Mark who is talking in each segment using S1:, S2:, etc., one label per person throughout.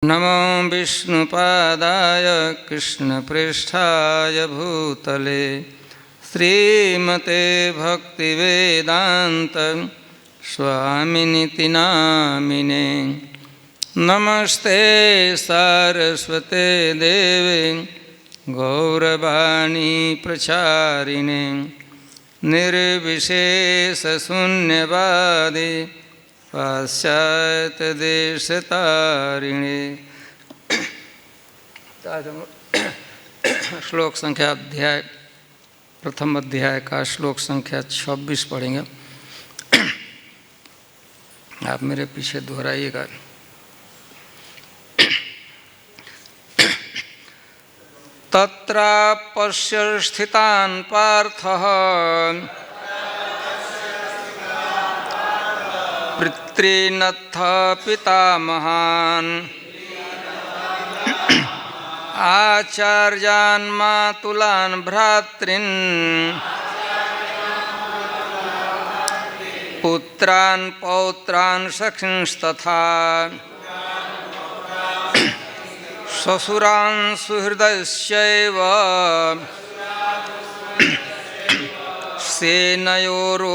S1: नमो विष्णुपादाय कृष्णप्रेष्ठाय भूतले श्रीमते भक्तिवेदान्त स्वामिनिति नामिने। नमस्ते सारस्वते देवे गौरवाणी प्रचारिणे निर्विशेषशून्यवादी पाश्चात्यदेशतारिणे। श्लोक संख्या प्रथम अध्याय का श्लोक संख्या 26 पढ़ेंगे। आप मेरे पीछे दोहराइएगा। तत्रापश्य स्थितान् पार्थः पितॄनथ पितामहान् आचार्यान् मातुलान् भ्रातॄन् पुत्रान् पौत्रान् सखींस्तथा श्वशुरान् सुहृदश्चैव सेनयोरुभयोरपि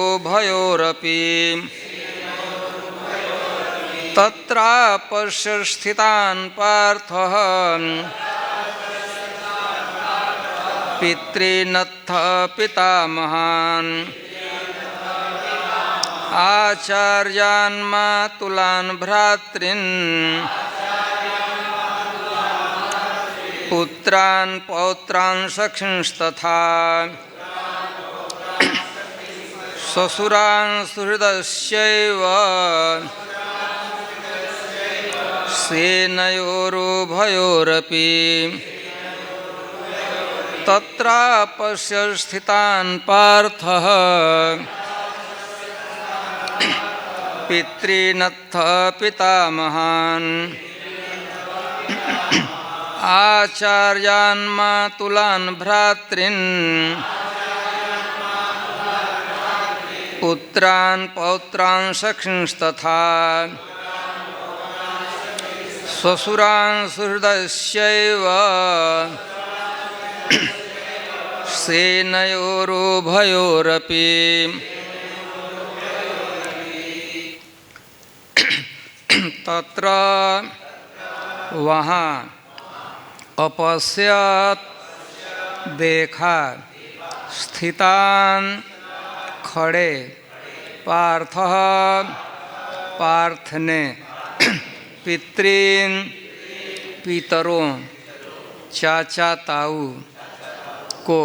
S1: तत्रापश्य स्थितान् पार्थः पितॄनथ पितामहान् आचार्यान् मातुलान् भ्रातॄन् पुत्रान् पौत्रान् सखींस्तथा श्वशुरान् सुहृदश्चैव सेनयोरुभयोरपि तत्रापश्य स्थितान् पार्थः पितॄनथ पितामहान् आचार्यान् मातुलान् भ्रातॄन् पुत्रान् पौत्रान् सखींस्तथा श्वशुरान् सुहृदश्चैव सेनयोरुभयोरपि तत्र वहाँ अपश्यत देखा स्थितान खड़े पार्थ पार्थ ने पितॄन पितरों चाचा ताऊ को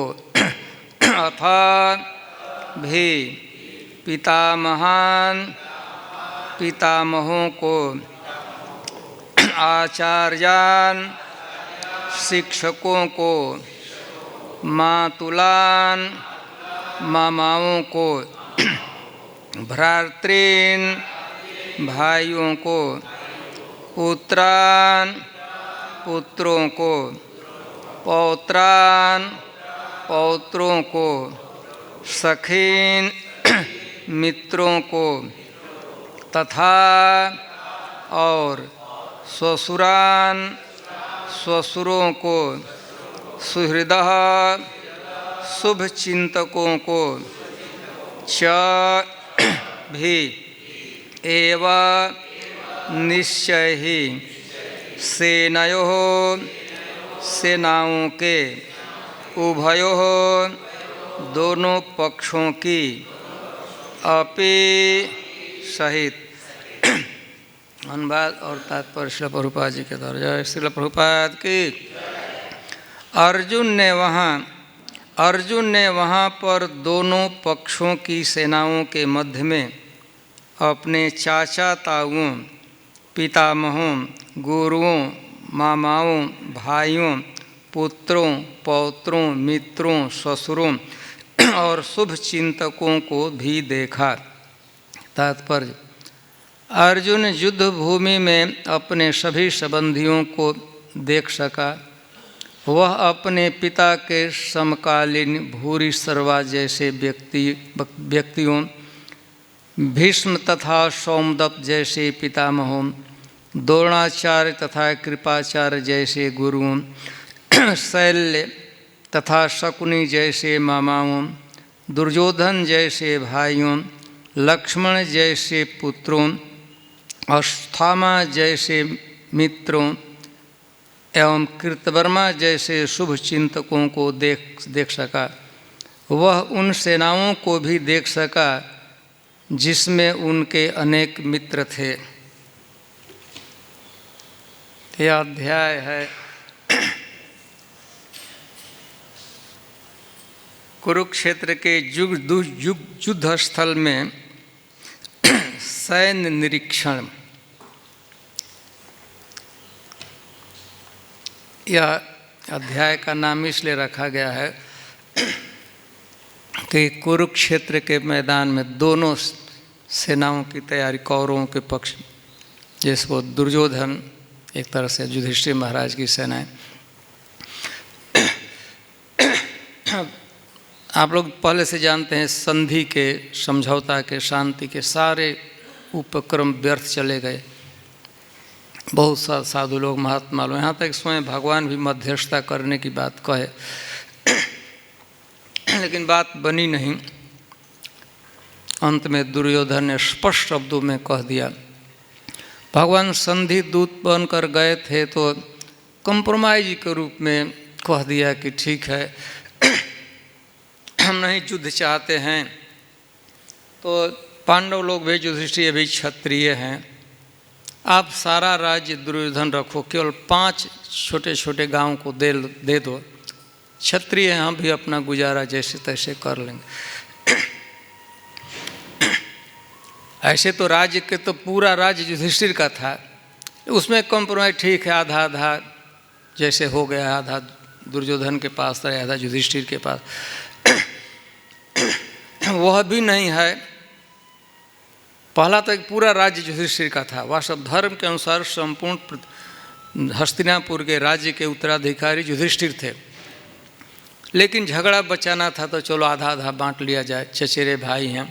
S1: अथा भी पितामहान पितामहों को आचार्यान शिक्षकों को मातुलान मामाओं को भ्रातॄन भाइयों को पुत्रान पुत्रों को पौत्रान पौत्रों को सखीन मित्रों को तथा और श्वशुरान श्वशुरों को सुहृदः शुभचिंतकों को च भी एव निश्चय ही सेनयोः सेनाओं के उभयोः दोनों पक्षों की अपि सहित। अनुवाद और तात्पर्य श्रील प्रभुपाद जी के द्वारा। जय श्रील प्रभुपाद की। अर्जुन ने वहाँ पर दोनों पक्षों की सेनाओं के मध्य में अपने चाचा ताऊओं पितामहों गुरुओं मामाओं भाइयों पुत्रों पौत्रों मित्रों ससुरों और शुभ चिंतकों को भी देखा। तात्पर्य अर्जुन युद्ध भूमि में अपने सभी संबंधियों को देख सका। वह अपने पिता के समकालीन भूरिश्रवा जैसे व्यक्तियों भीष्म तथा सोमदत्त जैसे पितामहों द्रोणाचार्य तथा कृपाचार्य जैसे गुरुओं, शैल्य तथा शकुनी जैसे मामाओं, दुर्योधन जैसे भाइयों, लक्ष्मण जैसे पुत्रों, अश्वत्थामा जैसे मित्रों एवं कृतवर्मा जैसे शुभ चिंतकों को देख सका। वह उन सेनाओं को भी देख सका जिसमें उनके अनेक मित्र थे। यह अध्याय है कुरुक्षेत्र के युद्ध स्थल में सैन्य निरीक्षण। यह अध्याय का नाम इसलिए रखा गया है कि कुरुक्षेत्र के मैदान में दोनों सेनाओं की तैयारी, कौरवों के पक्ष जैसे वो दुर्योधन एक तरह से युधिष्ठिर महाराज की सेनाएं। आप लोग पहले से जानते हैं संधि के, समझौता के, शांति के सारे उपक्रम व्यर्थ चले गए। बहुत साधु लोग, महात्मा लोग, यहाँ तक स्वयं भगवान भी मध्यस्थता करने की बात कहे, लेकिन बात बनी नहीं। अंत में दुर्योधन ने स्पष्ट शब्दों में कह दिया, भगवान संधि दूत बनकर गए थे तो कंप्रोमाइज के रूप में कह दिया कि ठीक है हम नहीं युद्ध चाहते हैं। तो पांडव लोग भी, युधिष्ठिर भी क्षत्रिय हैं, आप सारा राज्य दुर्योधन रखो, केवल 5 छोटे छोटे गांव को दे दो, क्षत्रिय हम भी अपना गुजारा जैसे तैसे कर लेंगे। ऐसे तो राज्य के तो पूरा राज्य युधिष्ठिर का था, उसमें कंप्रोमाइज ठीक है, आधा आधा जैसे हो गया, आधा दुर्योधन के पास था, आधा युधिष्ठिर के पास। वह भी नहीं है। पहला तो एक पूरा राज्य युधिष्ठिर का था। वह सब धर्म के अनुसार संपूर्ण हस्तिनापुर के राज्य के उत्तराधिकारी युधिष्ठिर थे, लेकिन झगड़ा बचाना था तो चलो आधा आधा बांट लिया जाए, चचेरे भाई हैं।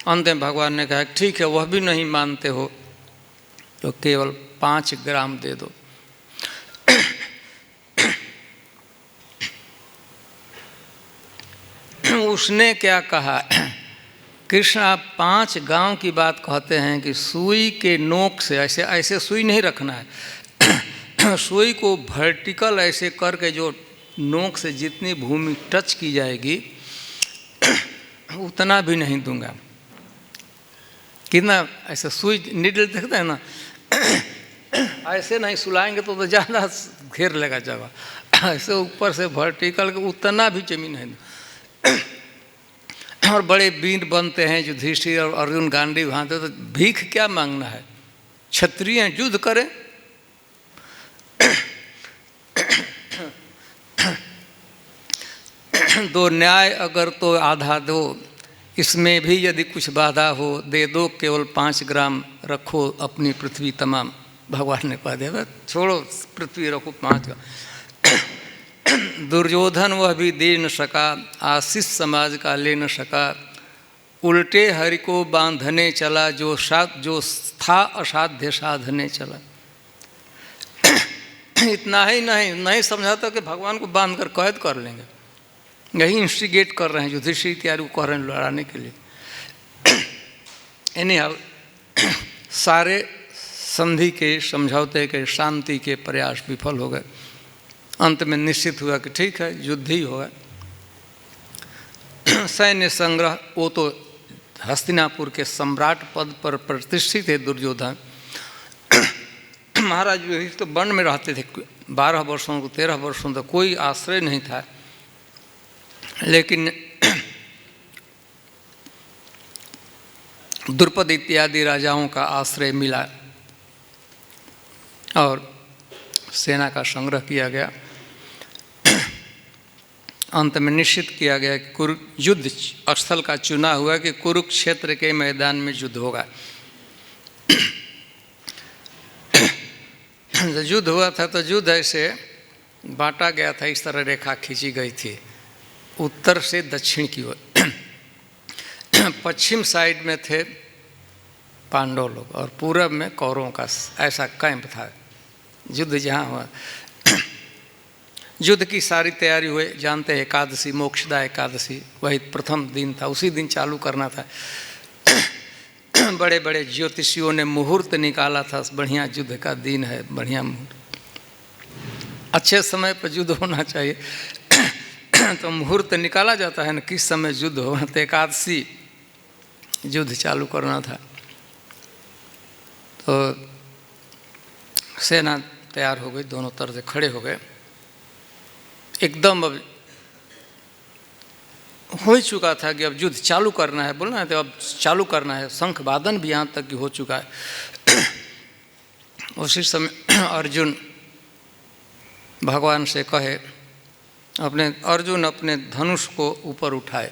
S1: अंत में भगवान ने कहा ठीक है, वह भी नहीं मानते हो तो केवल 5 ग्राम दे दो। उसने क्या कहा, कृष्ण आप 5 गांव की बात कहते हैं कि सुई के नोक से, ऐसे सुई नहीं रखना है, सुई को वर्टिकल ऐसे करके जो नोक से जितनी भूमि टच की जाएगी उतना भी नहीं दूंगा। कितना ऐसे सुई नीडल देखते हैं ना, ऐसे नहीं सुलाएंगे तो ज़्यादा घेर लेगा जगह, ऐसे ऊपर से वर्टिकल उतना भी जमीन नहीं। और बड़े वीर बनते हैं युधिष्ठिर और अर्जुन गांडीव भांते, तो भीख क्या मांगना है, क्षत्रिय हैं, युद्ध करें। दो न्याय अगर तो आधा दो, इसमें भी यदि कुछ बाधा हो दे दो, केवल 5 ग्राम रखो अपनी पृथ्वी तमाम। भगवान ने कह दिया छोड़ो पृथ्वी रखो 5 ग्राम। दुर्योधन वह भी दे न सका, आशीष समाज का ले न सका, उल्टे हरि को बांधने चला, जो था असाध्य साधने चला। इतना ही नहीं समझा था कि भगवान को बांध कर कैद कर लेंगे। यही इंस्टिगेट कर रहे हैं युधिष्ठिर इत्यादि को, कह रहे हैं लड़ाने के लिए। एनीहाउ सारे संधि के, समझौते के, शांति के प्रयास विफल हो गए। अंत में निश्चित हुआ कि ठीक है युद्ध ही होगा। सैन्य संग्रह, वो तो हस्तिनापुर के सम्राट पद पर प्रतिष्ठित थे दुर्योधन। महाराज युधिष्ठिर तो वन में रहते थे 12 वर्षों को, 13 वर्षों तक कोई आश्रय नहीं था, लेकिन द्रुपद इत्यादि राजाओं का आश्रय मिला और सेना का संग्रह किया गया। अंत में निश्चित किया गया कि युद्ध स्थल का चुनाव हुआ कि कुरुक्षेत्र के मैदान में युद्ध होगा। युद्ध हुआ था तो युद्ध ऐसे बांटा गया था, इस तरह रेखा खींची गई थी उत्तर से दक्षिण की ओर। पश्चिम साइड में थे पांडव लोग, और पूरब में कौरवों का ऐसा कैंप था। युद्ध जहाँ हुआ, युद्ध की सारी तैयारी हुई। जानते हैं एकादशी, मोक्षदा एकादशी, वही प्रथम दिन था, उसी दिन चालू करना था। बड़े बड़े ज्योतिषियों ने मुहूर्त निकाला था, बढ़िया युद्ध का दिन है, बढ़िया मुहूर्त, अच्छे समय पर युद्ध होना चाहिए। तो मुहूर्त निकाला जाता है ना, किस समय युद्ध हो, तो एकादशी युद्ध चालू करना था। तो सेना तैयार हो गई, दोनों तरफ से खड़े हो गए। एकदम अब हो ही चुका था कि अब युद्ध चालू करना है, बोलना है तो अब चालू करना है, शंख वादन भी यहाँ तक कि हो चुका है। उसी समय अर्जुन भगवान से कहे, अर्जुन अपने धनुष को ऊपर उठाए।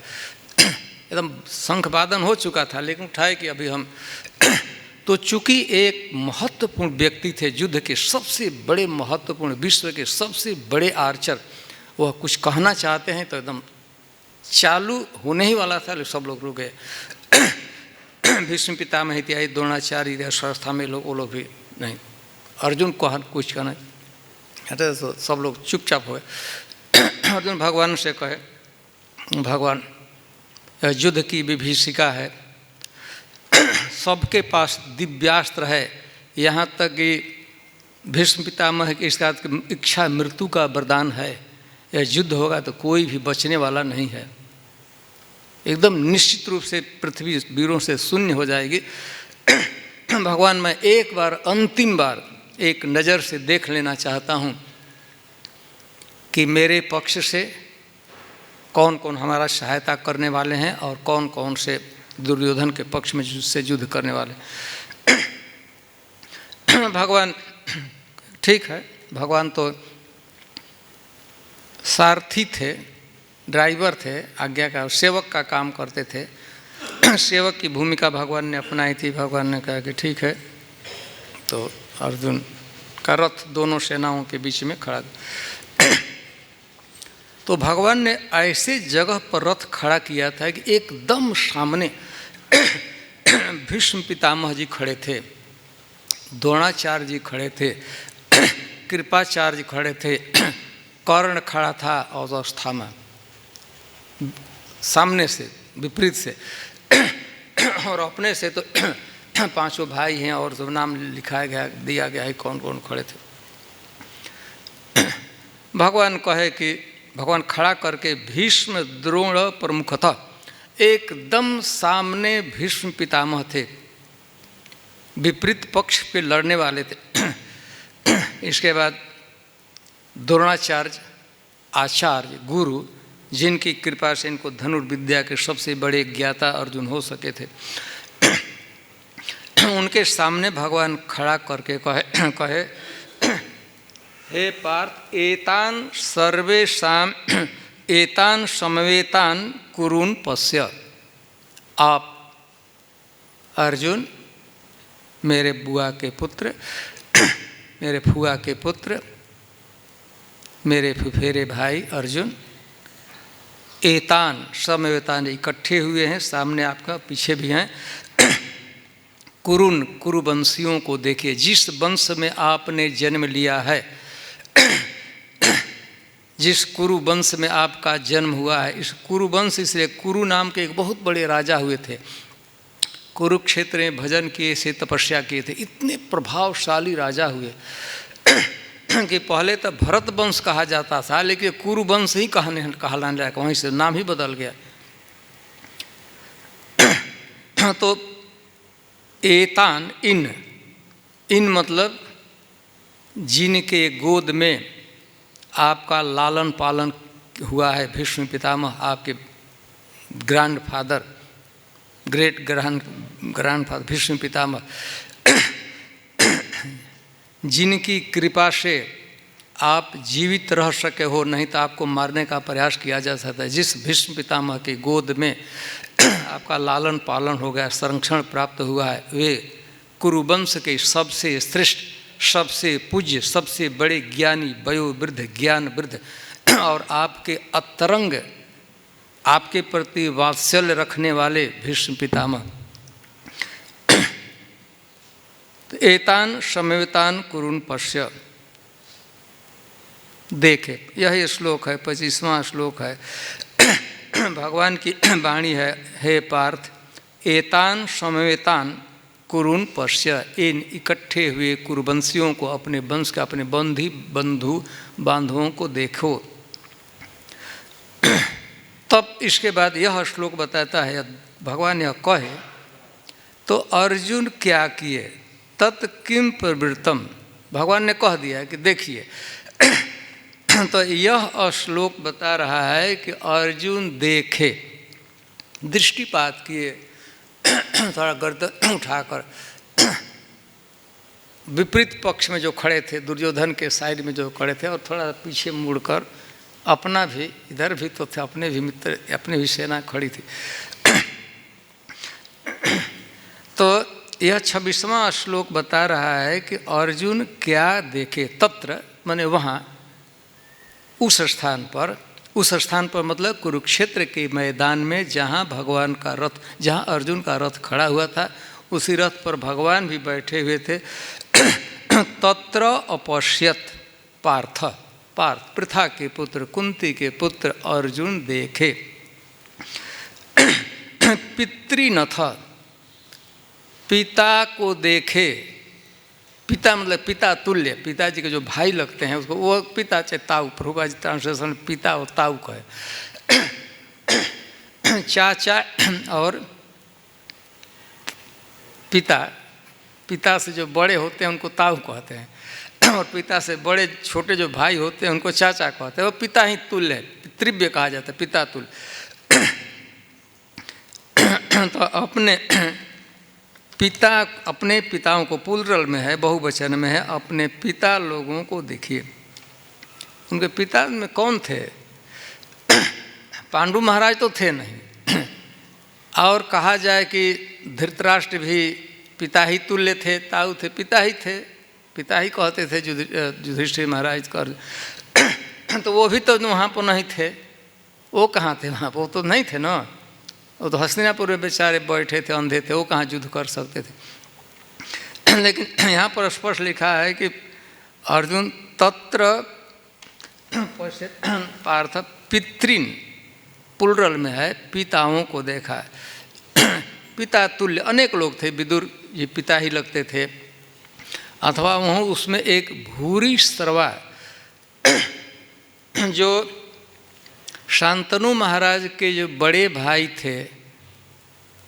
S1: एकदम शंख वादन हो चुका था, लेकिन उठाए कि अभी हम तो चूंकि एक महत्वपूर्ण व्यक्ति थे, युद्ध के सबसे बड़े महत्वपूर्ण, विश्व के सबसे बड़े आर्चर, वह कुछ कहना चाहते हैं तो एकदम चालू होने ही वाला था, सब लोग रुक गए। भीष्म पितामह इत्यादि द्रोणाचार्य संस्था में लोग, वो लोग भी नहीं, अर्जुन को कुछ कहना तो सब लोग चुपचाप हुए। अर्जुन भगवान से कहे, भगवान युद्ध की विभीषिका है, सबके पास दिव्यास्त्र है, यहाँ तक कि भीष्म पितामह की इसका इच्छा मृत्यु का वरदान है। यह युद्ध होगा तो कोई भी बचने वाला नहीं है, एकदम निश्चित रूप से पृथ्वी वीरों से शून्य हो जाएगी। भगवान, मैं एक बार, अंतिम बार एक नज़र से देख लेना चाहता हूँ कि मेरे पक्ष से कौन कौन हमारा सहायता करने वाले हैं और कौन कौन से दुर्योधन के पक्ष में से युद्ध करने वाले। भगवान ठीक है, भगवान तो सारथी थे, ड्राइवर थे, आज्ञा का सेवक का काम करते थे। सेवक की भूमिका भगवान ने अपनाई थी। भगवान ने कहा कि ठीक है, तो अर्जुन का रथ दोनों सेनाओं के बीच में खड़ा। तो भगवान ने ऐसे जगह पर रथ खड़ा किया था कि एकदम सामने भीष्म पितामह जी खड़े थे, द्रोणाचार्य जी खड़े थे, कृपाचार्य जी खड़े थे, कर्ण खड़ा था अवस्था में सामने से, विपरीत से, और अपने से तो पांचों भाई हैं और सब नाम लिखाया गया, दिया गया है कौन कौन खड़े थे। भगवान कहे कि भगवान खड़ा करके भीष्म द्रोण प्रमुखतः, एकदम सामने भीष्म पितामह थे, विपरीत पक्ष पे लड़ने वाले थे। इसके बाद द्रोणाचार्य, आचार्य, गुरु, जिनकी कृपा से इनको धनुर्विद्या के सबसे बड़े ज्ञाता अर्जुन हो सके थे, उनके सामने भगवान खड़ा करके कहे हे पार्थ, एतान सर्वेषां एतान समवेतान कुरुन पश्य। आप अर्जुन, मेरे बुआ के पुत्र, मेरे फुआ के पुत्र, मेरे फुफेरे भाई अर्जुन, एतान समवेतान इकट्ठे हुए हैं सामने आपका, पीछे भी हैं। कुरुन, कुरुवंशियों को देखिए, जिस वंश में आपने जन्म लिया है, जिस कुरु वंश में आपका जन्म हुआ है, इस कुरुवंश, इसलिए कुरु नाम के एक बहुत बड़े राजा हुए थे, कुरुक्षेत्र में भजन किए से, तपस्या किए थे, इतने प्रभावशाली राजा हुए कि पहले तो भरत वंश कहा जाता था, लेकिन कुरुवंश ही कहलाने लगा, वहीं से नाम ही बदल गया। तो एतान, इन मतलब जिनके गोद में आपका लालन पालन हुआ है, भीष्म पितामह, आपके grand father, great grand father Bhishma Pitamah, जिनकी कृपा से आप जीवित रह सके हो, नहीं तो आपको मारने का प्रयास किया जा सकता है। जिस भीष्म पितामह की गोद में आपका लालन पालन हो गया, संरक्षण प्राप्त हुआ है, वे कुरुवंश के सबसे श्रेष्ठ, सबसे पूज्य, सबसे बड़े ज्ञानी, वयोवृद्ध, ज्ञान वृद्ध और आपके अतरंग, आपके प्रति वात्सल्य रखने वाले भीष्म पितामह। तो एतान समवेतान कुरुन पश्य, देखे। यही श्लोक है, 25वां श्लोक है। भगवान की वाणी है, हे पार्थ, एतान समवेतान कुरुन पश्य, इन इकट्ठे हुए कुरुवंशियों को, अपने वंश के अपने बंधु बांधवों को देखो। तब इसके बाद यह श्लोक बताता है, भगवान यह कहे तो अर्जुन क्या किए, तत् किम प्रवृत्तम, भगवान ने कह दिया है कि देखिए। तो यह श्लोक बता रहा है कि अर्जुन देखे, दृष्टिपात किए, थोड़ा गर्दन उठाकर विपरीत पक्ष में जो खड़े थे, दुर्योधन के साइड में जो खड़े थे, और थोड़ा पीछे मुड़कर अपना भी, इधर भी तो थे अपने भी मित्र, अपनी भी सेना खड़ी थी। तो यह 26वां श्लोक बता रहा है कि अर्जुन क्या देखे, तत्र माने वहाँ, उस स्थान पर मतलब कुरुक्षेत्र के मैदान में, जहाँ भगवान का रथ, जहाँ अर्जुन का रथ खड़ा हुआ था, उसी रथ पर भगवान भी बैठे हुए थे। तत्र अपश्यत पार्थ, पृथा के पुत्र, कुंती के पुत्र अर्जुन देखे। पितृनथ, पिता को देखे। पिता मतलब पिता तुल्य, पिताजी के जो भाई लगते हैं उसको वो पिता, चाहे ताऊ, प्रभुपाद ट्रांसलेशन पिता और ताऊ का है। चाचा और पिता से जो बड़े होते हैं उनको ताऊ कहते हैं, और पिता से बड़े छोटे जो भाई होते हैं उनको चाचा कहते हैं। वो पिता ही तुल्य है, पितृव्य कहा जाता है, पिता तुल्य। तो अपने पिताओं को, प्लुरल में है, बहुवचन में है, अपने पिता लोगों को देखिए। उनके पिता में कौन थे? पांडु महाराज तो थे नहीं, और कहा जाए कि धृतराष्ट्र भी पिता ही तुल्य थे, ताऊ थे, पिता ही थे, पिता ही कहते थे युधिष्ठिर महाराज कर। तो वो भी तो वहाँ पर नहीं थे, वो कहाँ थे वहाँ पर? वो तो नहीं थे ना, वो तो हस्तिनापुर में बेचारे बैठे थे, अंधे थे, वो कहाँ युद्ध कर सकते थे। लेकिन यहाँ पर स्पष्ट लिखा है कि अर्जुन तत्र पार्थ पितृन, प्लुरल में है, पिताओं को देखा है। पिता तुल्य अनेक लोग थे, विदुर ये पिता ही लगते थे, अथवा वहाँ उसमें एक भूरी सर्वा, जो शांतनु महाराज के जो बड़े भाई थे,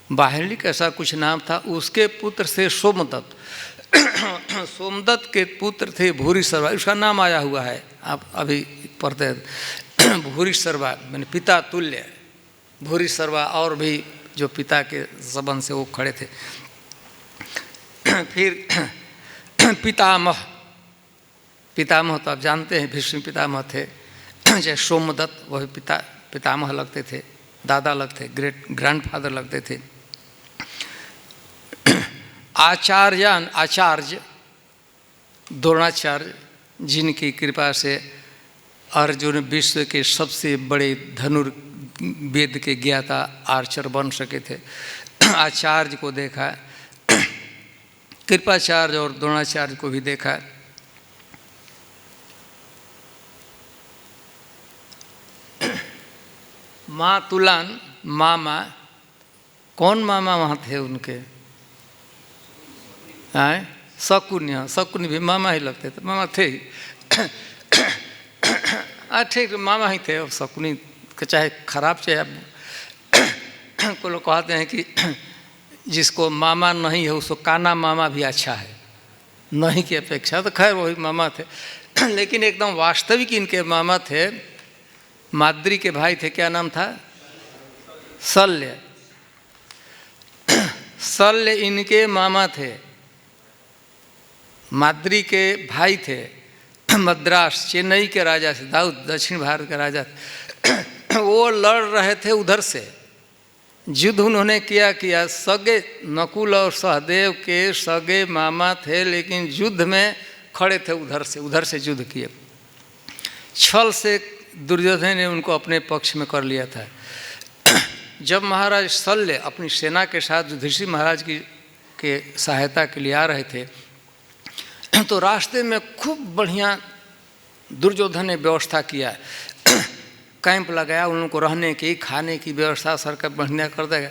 S1: बाहलिक ऐसा कुछ नाम था, उसके पुत्र थे सोमदत्त। सोमदत्त के पुत्र थे भूरी सर्वा, उसका नाम आया हुआ है, आप अभी पढ़ते हैं। भूरी सर्वा मैंने पिता तुल्य, भूरी सर्वा और भी जो पिता के संबंध से वो खड़े थे। फिर पितामह, पितामह तो आप जानते हैं भीष्म पितामह थे, जैसे सोमदत्त वही पितामह लगते थे, दादा लगते, ग्रेट ग्रैंडफादर लगते थे। आचार्य द्रोणाचार्य, जिनकी कृपा से अर्जुन विश्व के सबसे बड़े धनुर्वेद के ज्ञाता आर्चर बन सके थे, आचार्य को देखा। कृपाचार्य और द्रोणाचार्य को भी देखा। मातुलान, मामा, कौन मामा वहाँ थे उनके? आए शकुनी, शकुनी भी मामा ही लगते थे, मामा थे ही। ठीक, मामा ही थे। शकुनी के चाहे खराब चाहे को लोग कहते हैं कि जिसको मामा नहीं है उसको काना मामा भी अच्छा है, नहीं की अपेक्षा, तो खैर वही मामा थे। लेकिन एकदम वास्तविक इनके मामा थे, माद्री के भाई थे, क्या नाम था? शल्य। शल्य इनके मामा थे, माद्री के भाई थे, मद्रास चेन्नई के राजा से, दाऊद दक्षिण भारत के राजा थे। वो लड़ रहे थे उधर से, युद्ध उन्होंने किया। सगे नकुल और सहदेव के सगे मामा थे, लेकिन युद्ध में खड़े थे उधर से युद्ध किए। छल से दुर्योधन ने उनको अपने पक्ष में कर लिया था। जब महाराज शल्य अपनी सेना के साथ युधिष्ठिर महाराज की के सहायता के लिए आ रहे थे, तो रास्ते में खूब बढ़िया दुर्योधन ने व्यवस्था किया है, कैंप लगाया, उन लोगों को रहने की खाने की व्यवस्था सरकार बढ़िया कर देगा।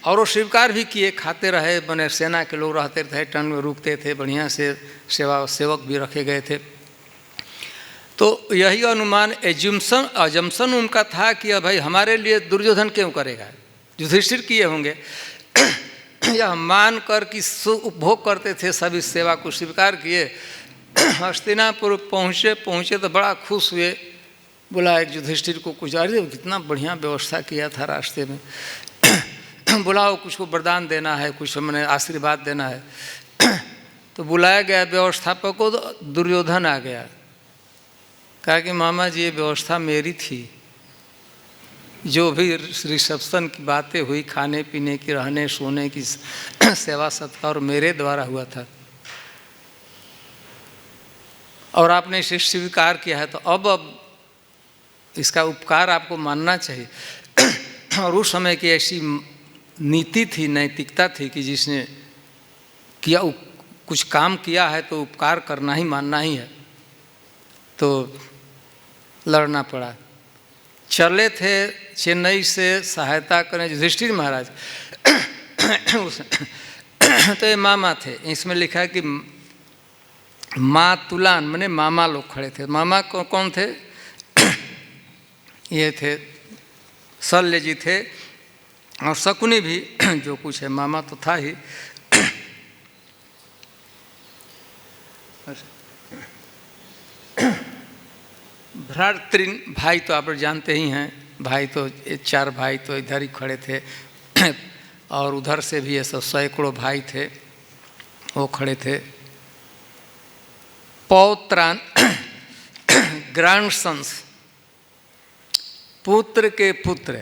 S1: और वो स्वीकार भी किए, खाते रहे, बने सेना के लोग रहते थे, टन में रुकते थे, बढ़िया से सेवक भी रखे गए थे। तो यही अनुमान अजम्पशन उनका था कि भाई हमारे लिए दुर्योधन क्यों करेगा, युधिष्ठिर किए होंगे। यह मान कर कि उपभोग करते थे, सभी सेवा को स्वीकार किए। हस्तिनापुर पहुँचे तो बड़ा खुश हुए, बोला एक युधिष्ठिर को कुछ, अरे कितना बढ़िया व्यवस्था किया था रास्ते में, बुलाओ, कुछ को वरदान देना है, कुछ मैंने आशीर्वाद देना है। तो बुलाया गया व्यवस्थापक को, तो दुर्योधन आ गया, कहा कि मामा जी ये व्यवस्था मेरी थी, जो भी रिसेप्शन की बातें हुई, खाने पीने की, रहने सोने की, सेवा सत्कार मेरे द्वारा हुआ था, और आपने इसे स्वीकार किया है, तो अब इसका उपकार आपको मानना चाहिए। और उस समय की ऐसी नीति थी, नैतिकता थी कि जिसने किया कुछ काम किया है तो उपकार करना ही, मानना ही है। तो लड़ना पड़ा। चले थे चेन्नई से सहायता करने युधिष्ठिर महाराज। तो ये मामा थे, इसमें लिखा है कि मातुलान माने मामा लोग खड़े थे। मामा कौन थे? ये थे शल्य जी थे, और शकुनी भी, जो कुछ है मामा तो था ही। भ्रातृन भाई तो आप जानते ही हैं, भाई तो 4 भाई तो इधर ही खड़े थे, और उधर से भी ऐसा सैकड़ों भाई थे, वो खड़े थे। पौत्रान ग्रैंडसन्स, पुत्र के पुत्र।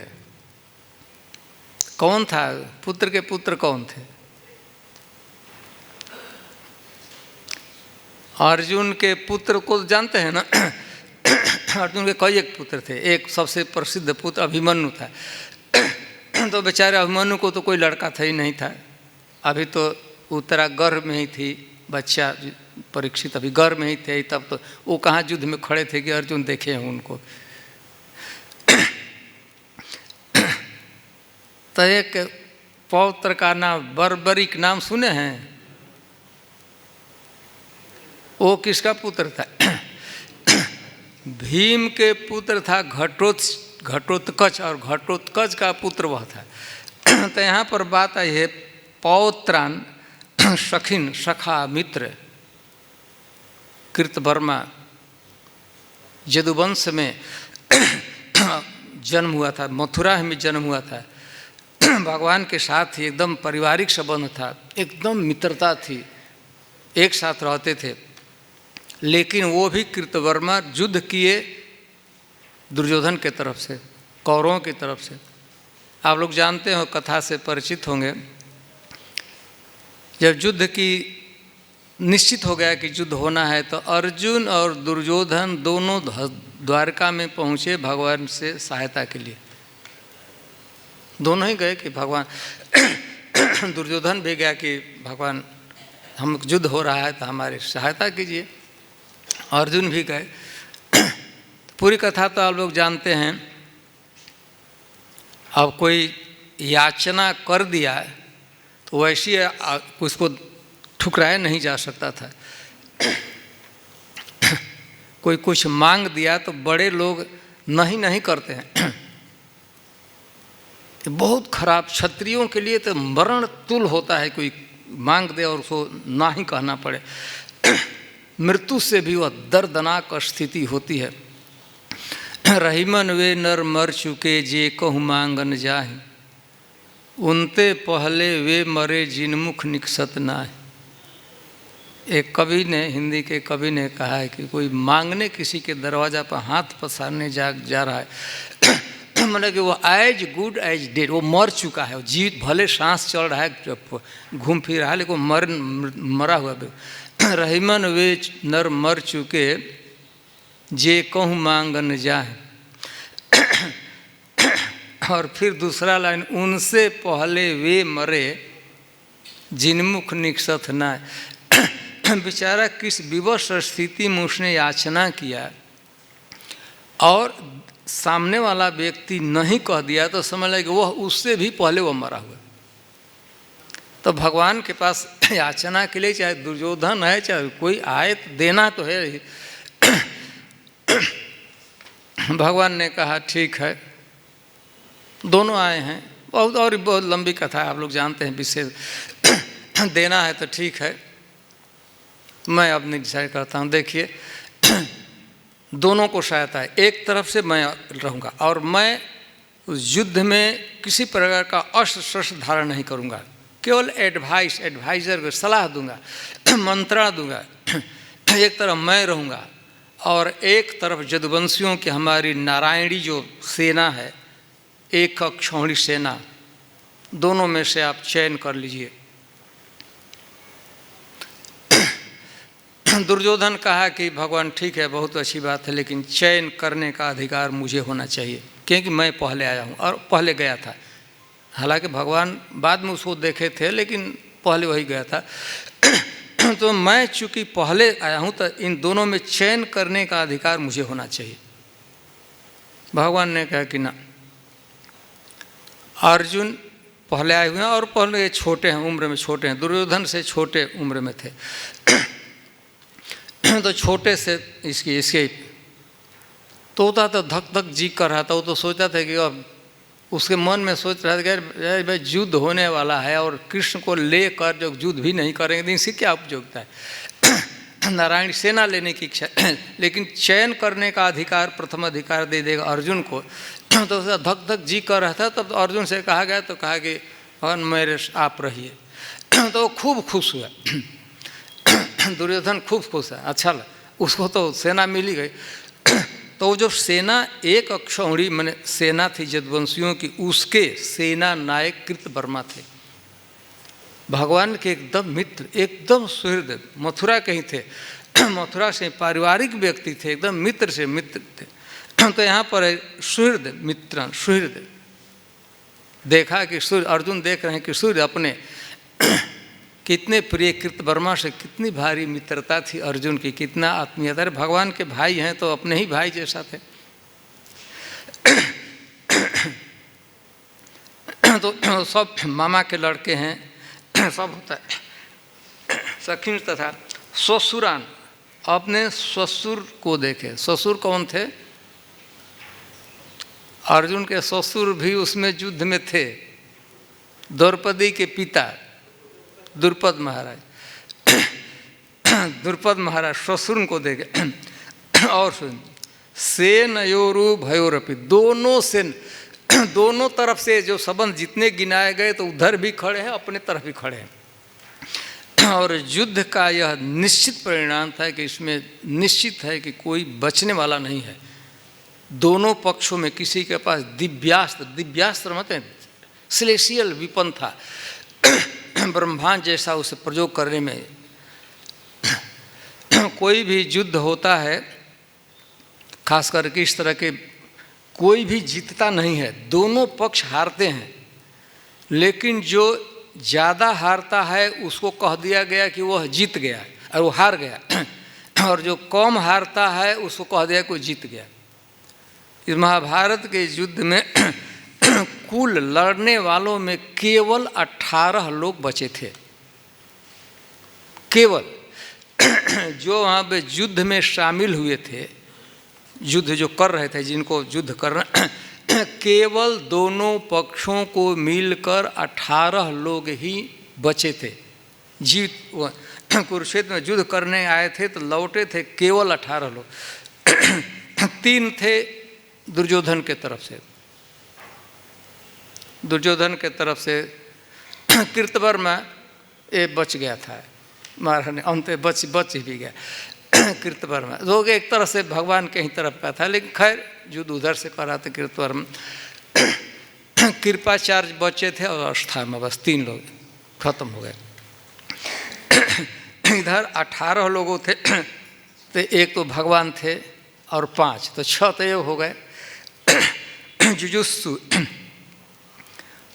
S1: कौन था पुत्र के पुत्र? कौन थे? अर्जुन के पुत्र को जानते हैं ना? अर्जुन के कई एक पुत्र थे, एक सबसे प्रसिद्ध पुत्र अभिमन्यु था। तो बेचारे अभिमन्यु को तो कोई लड़का था ही नहीं था, अभी तो उत्तरा गर्भ में ही थी, बच्चा परीक्षित अभी गर्भ में ही थे, तब तो वो कहाँ युद्ध में खड़े थे कि अर्जुन देखे हैं उनको। तो एक पौत्र का नाम बर्बरिक, नाम सुने हैं? वो किसका पुत्र था? भीम के पुत्र था घटोत्कच, और घटोत्कच का पुत्र वह था। तो यहाँ पर बात आई है पौत्रान, सखिन, सखा, मित्र। कृतवर्मा यदुवंश में जन्म हुआ था, मथुरा में जन्म हुआ था। भगवान के साथ ही एकदम पारिवारिक संबंध था, एकदम मित्रता थी, एक साथ रहते थे। लेकिन वो भी कृतवर्मा युद्ध किए दुर्योधन के तरफ से, कौरवों की तरफ से। आप लोग जानते हो, कथा से परिचित होंगे, जब युद्ध की निश्चित हो गया कि युद्ध होना है, तो अर्जुन और दुर्योधन दोनों द्वारका में पहुँचे भगवान से सहायता के लिए। दोनों ही गए कि भगवान, दुर्योधन भी गया कि भगवान हम युद्ध हो रहा है तो हमारी सहायता कीजिए, अर्जुन भी गए। पूरी कथा तो आप लोग जानते हैं। अब कोई याचना कर दिया तो वैसी उसको ठुकराया नहीं जा सकता था। कोई कुछ मांग दिया तो बड़े लोग नहीं करते हैं। बहुत खराब, क्षत्रियों के लिए तो मरण तुल होता है, कोई मांग दे और उसको ना ही कहना पड़े। मृत्यु से भी वह दर्दनाक स्थिति होती है। रहीमन वे नर मर चुके जे कहूँ मांगन जाहे, उनते पहले वे मरे जिनमुख निकसत नाहे। एक कवि ने, हिंदी के कवि ने कहा है कि कोई मांगने किसी के दरवाज़ा पर हाथ पसारने जा रहा है, मतलब कि वो एज गुड एज डेड, वो मर चुका है। जीवित भले सांस चल रहा है, घूम फिर रहा है, लेकिन मरा हुआ। रहीमन वे नर मर चुके जे कहूँ मांगन जाए। और फिर दूसरा लाइन, उनसे पहले वे मरे जिनमुख निकसत ना। बेचारा किस विवश स्थिति में उसने याचना किया और सामने वाला व्यक्ति नहीं कह दिया तो समझ लें कि वह उससे भी पहले वो मरा हुआ। तो भगवान के पास याचना के लिए चाहे दुर्योधन है चाहे कोई आए तो देना तो है ही। भगवान ने कहा ठीक है, दोनों आए हैं। बहुत लंबी कथा है, आप लोग जानते हैं विशेष। देना है तो ठीक है, मैं अब डिसाइड करता हूँ। देखिए, दोनों को सहायता है, एक तरफ से मैं रहूँगा और मैं उस युद्ध में किसी प्रकार का अस्त्र शस्त्र धारण नहीं करूँगा, केवल एडवाइज़र को सलाह दूंगा, मंत्रणा दूंगा। एक तरफ मैं रहूँगा और एक तरफ यदुवंशियों की हमारी नारायणी जो सेना है, एक क्षौणी सेना, दोनों में से आप चयन कर लीजिए। दुर्योधन कहा कि भगवान ठीक है, बहुत अच्छी बात है, लेकिन चयन करने का अधिकार मुझे होना चाहिए क्योंकि मैं पहले आया हूँ और पहले गया था। हालांकि भगवान बाद में उसको देखे थे लेकिन पहले वही गया था। तो मैं चूँकि पहले आया हूँ तो इन दोनों में चयन करने का अधिकार मुझे होना चाहिए। भगवान ने कहा कि ना, अर्जुन पहले आए हुए हैं और पहले छोटे हैं, उम्र में छोटे हैं, दुर्योधन से छोटे उम्र में थे। तो छोटे से इसके तो होता तो धक धक जी कर रहा था। वो तो सोचता था कि अब उसके मन में सोच रहा था कि भाई युद्ध होने वाला है और कृष्ण को लेकर जो युद्ध भी नहीं करेंगे तो इससे क्या उपयोगिता है। नारायण सेना लेने की इच्छा, लेकिन चयन करने का अधिकार, प्रथम अधिकार दे देगा अर्जुन को। तो उसका धक धक जी कर रहा था। तब तो अर्जुन से कहा गया तो कहा कि भगवान मेरे आप रहिए। तो वो खूब खुश हुआ। दुर्योधन खूब खुश है, अच्छा लगा उसको, तो सेना मिली गई। तो जो सेना एक अक्षौणी मैंने सेना थी यदुवंशियों की, उसके सेना नायक कृतवर्मा थे, भगवान के एकदम मित्र, एकदम सुहृद, मथुरा के ही थे, मथुरा से पारिवारिक व्यक्ति थे, एकदम मित्र से मित्र थे। तो यहाँ पर सुहृद मित्र, सुहृद देखा कि सूर्य, अर्जुन देख रहे हैं कि सूर्य अपने कितने प्रिय कृतवर्मा से कितनी भारी मित्रता थी अर्जुन की, कितना आत्मीयता। अरे भगवान के भाई हैं तो अपने ही भाई जैसा थे। तो सब मामा के लड़के हैं, सब होता है। सखी तथा ससुरान, अपने ससुर को देखे। ससुर कौन थे? अर्जुन के ससुर भी उसमें युद्ध में थे, द्रौपदी के पिता द्रुपद महाराज। द्रुपद महाराज ससुर को देखे। और सुन, सेनयोरु भयोरपि, दोनों से, दोनों तरफ से जो संबंध जितने गिनाए गए तो उधर भी खड़े हैं, अपने तरफ भी खड़े हैं। और युद्ध का यह निश्चित परिणाम था कि इसमें निश्चित है कि कोई बचने वाला नहीं है। दोनों पक्षों में किसी के पास दिव्यास्त्र, दिव्यास्त्र मतलब सेलेशियल विपन था, ब्रह्मांड जैसा उसे प्रयोग करने में। कोई भी युद्ध होता है, खास करके इस तरह के, कोई भी जीतता नहीं है, दोनों पक्ष हारते हैं, लेकिन जो ज़्यादा हारता है उसको कह दिया गया कि वह जीत गया और वो हार गया, और जो कम हारता है उसको कह दिया कि वो जीत गया। इस महाभारत के युद्ध में कुल लड़ने वालों में केवल 18 लोग बचे थे, केवल। जो वहाँ पे युद्ध में शामिल हुए थे, युद्ध जो कर रहे थे, जिनको युद्ध करना, केवल दोनों पक्षों को मिलकर 18 लोग ही बचे थे। कुरुक्षेत्र में युद्ध करने आए थे तो लौटे थे केवल 18 लोग। 3 थे दुर्योधन के तरफ से, दुर्योधन के तरफ से कृतवर्मा ये बच गया था, महाराज ने अंत बच भी गया। कृतवर्मा लोग एक तरह से भगवान के ही तरफ का था, लेकिन खैर युद्ध उधर से करा था कृतवर्मा। कृपाचार्य बचे थे और अष्टामा, बस 3 लोग खत्म हो गए। इधर 18 लोगों थे, तो एक तो भगवान थे और 5, तो 6 तो ये हो गए।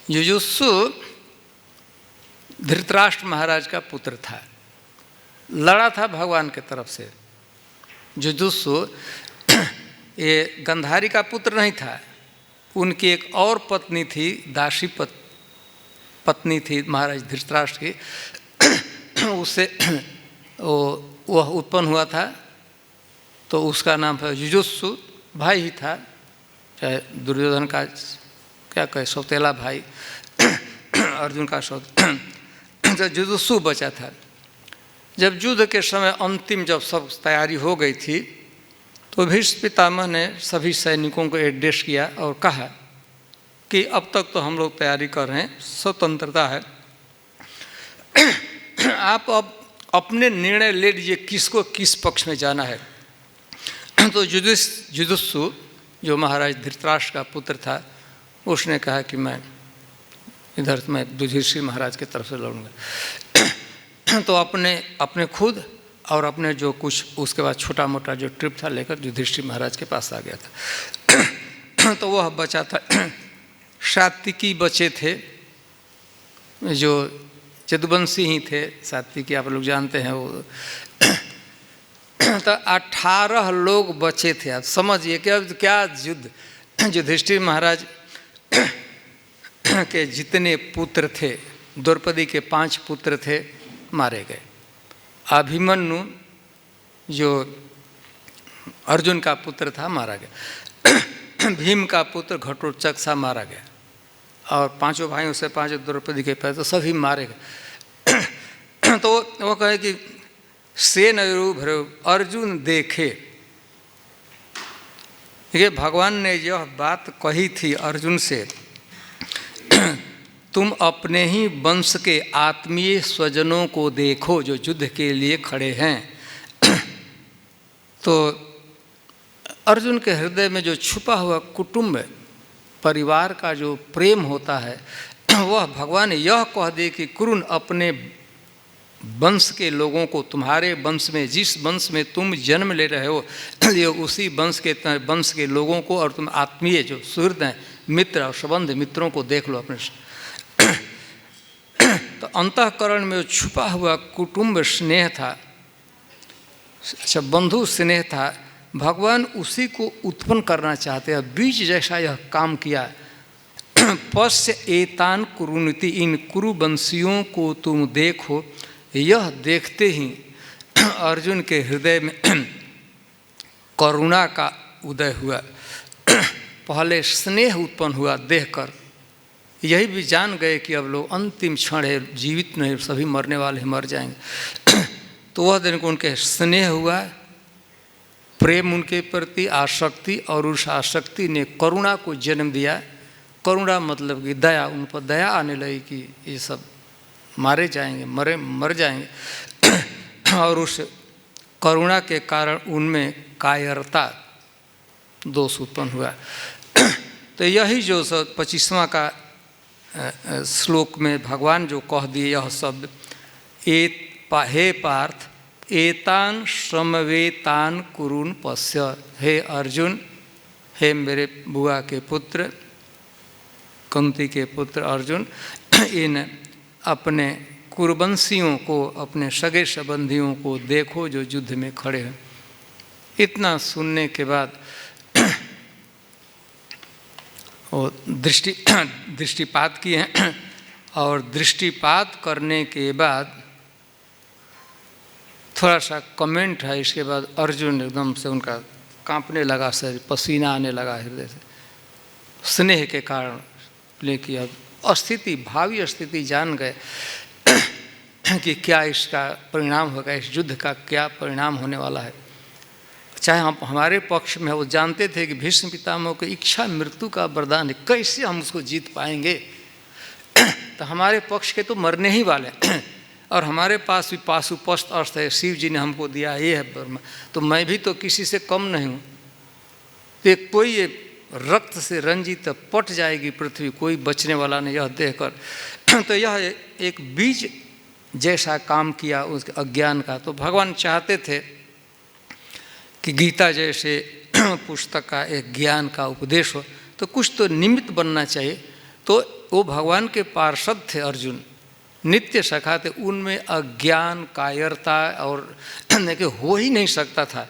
S1: युयुत्सु धृतराष्ट्र महाराज का पुत्र था, लड़ा था भगवान के तरफ से। जुजुत्सु ये गंधारी का पुत्र नहीं था, उनकी एक और पत्नी थी, दासी पत्नी थी महाराज धृतराष्ट्र की, उससे वह उत्पन्न हुआ था, तो उसका नाम था जुजुत्सु। भाई ही था, चाहे दुर्योधन का क्या कहे सौतेला भाई, अर्जुन का तो जुजुत्सु बचा था। जब युद्ध के समय अंतिम जब सब तैयारी हो गई थी, तो भीष्म पितामह ने सभी सैनिकों को एड्रेस किया और कहा कि अब तक तो हम लोग तैयारी कर रहे हैं, स्वतंत्रता है, आप अब अपने निर्णय ले लीजिए किसको किस पक्ष में जाना है। तो जुजुत्सु जो महाराज धृतराष्ट्र का पुत्र था, उसने कहा कि मैं इधर मैं युधिष्ठिर महाराज की तरफ से लड़ूंगा। तो अपने खुद और अपने जो कुछ उसके बाद छोटा मोटा जो ट्रिप था लेकर युधिष्ठिर महाराज के पास आ गया था। तो वह बचा था, सात्विकी बचे थे, जो यदुवंशी ही थे। सात्विकी आप लोग जानते हैं वो। तो 18 लोग बचे थे। आप समझिए कि अब क्या युद्ध, युधिष्ठिर महाराज के जितने पुत्र थे, द्रौपदी के 5 पुत्र थे, मारे गए। अभिमन्यु जो अर्जुन का पुत्र था मारा गया। भीम का पुत्र घटोत्कच मारा गया, और 5 भाइयों से 5 द्रौपदी के पैर, तो सभी मारे गए। तो वो कहे कि से नरु अर्जुन देखे, ये भगवान ने यह बात कही थी अर्जुन से, तुम अपने ही वंश के आत्मीय स्वजनों को देखो जो युद्ध के लिए खड़े हैं। तो अर्जुन के हृदय में जो छुपा हुआ कुटुंब परिवार का जो प्रेम होता है, वह भगवान यह कह दे कि कुरुन अपने वंश के लोगों को, तुम्हारे वंश में जिस वंश में तुम जन्म ले रहे हो, ये उसी वंश के लोगों को, और तुम आत्मीय जो सुहृद हैं, मित्र और संबंध मित्रों को देख लो अपने। तो अंतःकरण में छुपा हुआ कुटुंब स्नेह था, अच्छा बंधु स्नेह था, भगवान उसी को उत्पन्न करना चाहते हैं। बीज जैसा यह काम किया। पश्य एतान कुरुनीति, इन कुरुवंशियों को तुम देखो। यह देखते ही अर्जुन के हृदय में करुणा का उदय हुआ। पहले स्नेह उत्पन्न हुआ देखकर, यही भी जान गए कि अब लोग अंतिम क्षण है, जीवित नहीं, सभी मरने वाले हैं, मर जाएंगे। तो वह दिन को उनके स्नेह हुआ, प्रेम उनके प्रति, आसक्ति, और उस आसक्ति ने करुणा को जन्म दिया। करुणा मतलब कि दया, उन पर दया आने लगी कि ये सब मारे जाएंगे, मर जाएंगे। और उस करुणा के कारण उनमें कायरता दोष उत्पन्न हुआ। तो यही जो 25वां का श्लोक में भगवान जो कह दिए यह शब्द, हे पार्थ एतान समवेतान कुरुन पश्य, हे अर्जुन, हे मेरे बुआ के पुत्र, कुंती के पुत्र अर्जुन, इन अपने कुरुवंशियों को, अपने सगे संबंधियों को देखो जो युद्ध में खड़े हैं। इतना सुनने के बाद वो दृष्टिपात किए हैं, और दृष्टिपात करने के बाद थोड़ा सा कमेंट है। इसके बाद अर्जुन एकदम से उनका कांपने लगा, शरीर पसीना आने लगा हृदय से, स्नेह के कारण। लेकिन अब स्थिति, भावी स्थिति जान गए कि क्या इसका परिणाम होगा, इस युद्ध का क्या परिणाम होने वाला है। चाहे हम हमारे पक्ष में, वो जानते थे कि भीष्म पितामह को इच्छा मृत्यु का वरदान है, कैसे हम उसको जीत पाएंगे। तो हमारे पक्ष के तो मरने ही वाले, और हमारे पास भी पाशुपस्त अस्त्र है, शिव जी ने हमको दिया, ये है, तो मैं भी तो किसी से कम नहीं हूँ। तो कोई रक्त से रंजित पट जाएगी पृथ्वी, कोई बचने वाला नहीं यह देखकर। तो यह एक बीज जैसा काम किया उसके अज्ञान का। तो भगवान चाहते थे कि गीता जैसे पुस्तक का एक ज्ञान का उपदेश हो, तो कुछ तो निमित्त बनना चाहिए। तो वो भगवान के पार्षद थे अर्जुन, नित्य सखा थे, उनमें अज्ञान कायरता और देखिए हो ही नहीं सकता था।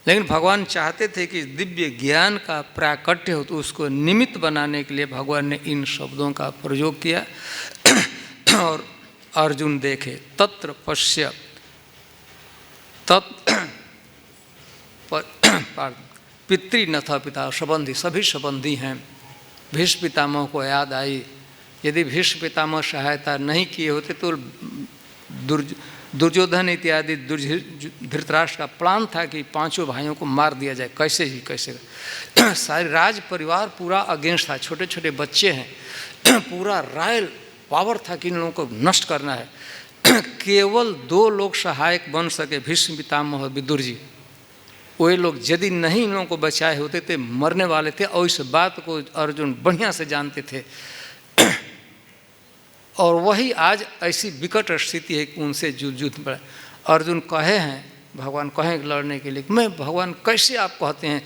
S1: लेकिन भगवान चाहते थे कि दिव्य ज्ञान का प्राकट्य हो, तो उसको निमित्त बनाने के लिए भगवान ने इन शब्दों का प्रयोग किया। और अर्जुन देखे तत्र पश्य पितृ न था पिता, संबंधी सभी संबंधी हैं। भीष्म पितामह को याद आई, यदि भीष्म पितामह सहायता नहीं किए होते तो दुर्योधन इत्यादि धृतराष्ट्र का प्लान था कि पांचों भाइयों को मार दिया जाए, कैसे ही कैसे। सारे राज परिवार पूरा अगेंस्ट था, छोटे छोटे बच्चे हैं, पूरा रॉयल पावर था कि इन लोगों को नष्ट करना है। केवल 2 लोग सहायक बन सके, भीष्म पितामह और विदुर जी। वे लोग यदि नहीं इन लोगों को बचाए होते थे, मरने वाले थे, और इस बात को अर्जुन बढ़िया से जानते थे। और वही आज ऐसी विकट स्थिति है कि उनसे युद्ध पड़ा। अर्जुन कहे हैं, भगवान कहें लड़ने के लिए, मैं भगवान कैसे आप कहते हैं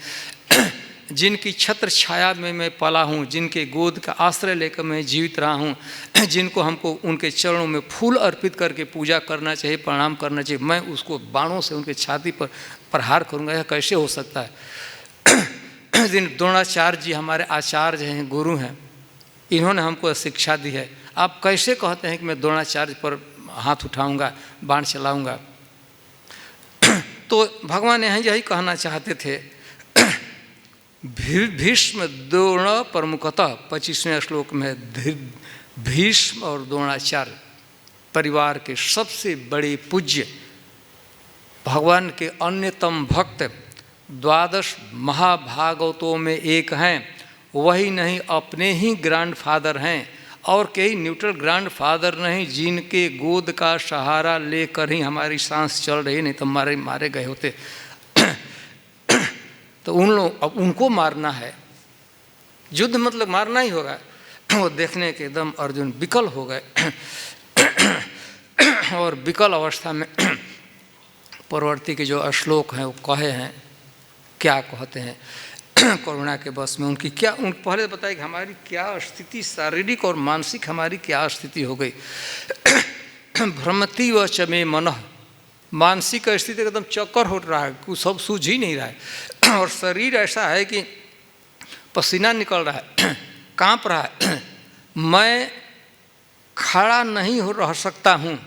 S1: जिनकी छत्र छाया में मैं पला हूँ, जिनके गोद का आश्रय लेकर मैं जीवित रहा हूँ, जिनको हमको उनके चरणों में फूल अर्पित करके पूजा करना चाहिए, प्रणाम करना चाहिए, मैं उसको बाणों से उनके छाती पर प्रहार करूँगा, यह कैसे हो सकता है। जिन द्रोणाचार्य जी हमारे आचार्य हैं, गुरु हैं, इन्होंने हमको शिक्षा दी है, आप कैसे कहते हैं कि मैं द्रोणाचार्य पर हाथ उठाऊंगा, बाण चलाऊंगा। तो भगवान यहाँ यही कहना चाहते थे। भीष्म द्रोण प्रमुखतः 25वें श्लोक में भीष्म और द्रोणाचार्य परिवार के सबसे बड़े पूज्य, भगवान के अन्यतम भक्त, 12 महाभागवतों में एक हैं। वही नहीं, अपने ही ग्रैंड फादर हैं, और कई न्यूट्रल ग्रैंड फादर नहीं, जिनके गोद का सहारा लेकर ही हमारी सांस चल रही, नहीं तो मारे गए होते। तो उन लोग, अब उनको मारना है, युद्ध मतलब मारना ही होगा। वो देखने के एकदम अर्जुन विकल हो गए। और विकल अवस्था में परवर्ती के जो श्लोक हैं वो कहे हैं, क्या कहते हैं, करुणा के बस में उनकी क्या, उन पहले बताए कि हमारी क्या स्थिति, शारीरिक और मानसिक हमारी क्या स्थिति हो गई। भ्रमति व चमे मन, मानसिक स्थिति एकदम चक्कर हो रहा है, कुछ सब सूझ ही नहीं रहा है। और शरीर ऐसा है कि पसीना निकल रहा है, कांप रहा है, मैं खड़ा नहीं रह सकता हूँ,